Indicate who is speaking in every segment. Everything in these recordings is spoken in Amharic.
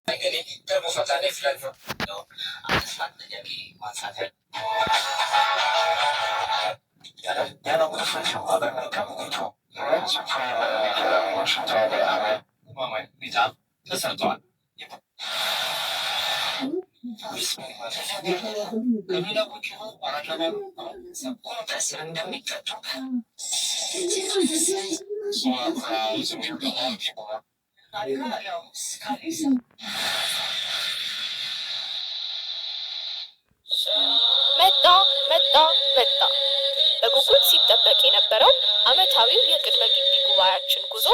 Speaker 1: እንግዲህ ደግሞ ፈጣሪ ፍላጎት ነው። አንሳት ጥያቄ ማንሳት ተሰርተዋል።
Speaker 2: መጣ መጣ መጣ። በጉጉት ሲጠበቅ የነበረው ዓመታዊው የቅድመ ግቢ ጉባኤያችን ጉዞ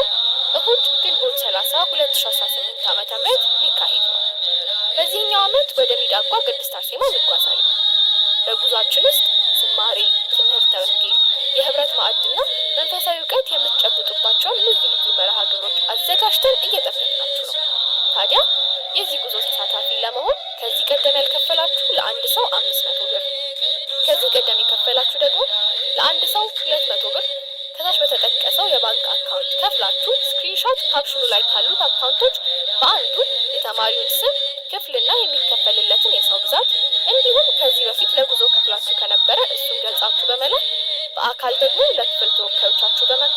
Speaker 2: እሁድ ግንቦት 30 2018 ዓ.ም ሊካሄድ ነው። በዚህኛው ዓመት ወደ ሚዳቋ ቅድስት አርሴማ እንጓዛለን። በጉዟችን ውስጥ ዝማሬ፣ ትምህርተ ወንጌል፣ የህብረት ማዕድና መንፈሳዊ እውቀት የምትጨብጡባቸውን ልዩ ልዩ መርሃ ግብሮች አዘጋጅተን እየጠበቅናችሁ ነው። ታዲያ የዚህ ጉዞ ተሳታፊ ለመሆን ከዚህ ቀደም ያልከፈላችሁ ለአንድ ሰው 500 ብር፣ ከዚህ ቀደም የከፈላችሁ ደግሞ ለአንድ ሰው 200 ብር ከታች በተጠቀሰው የባንክ አካውንት ከፍላችሁ ስክሪንሾት ካፕሽኑ ላይ ካሉት አካውንቶች በአንዱ የተማሪውን ስም፣ ክፍልና የሚከፈልለትን የሰው ብዛት እንዲሁም ከዚህ በፊት ለጉዞ ከፍላችሁ ከነበረ እሱን ገልጻችሁ በመላክ በአካል ደግሞ ለክፍል ተወካዮቻችሁ በመክፈል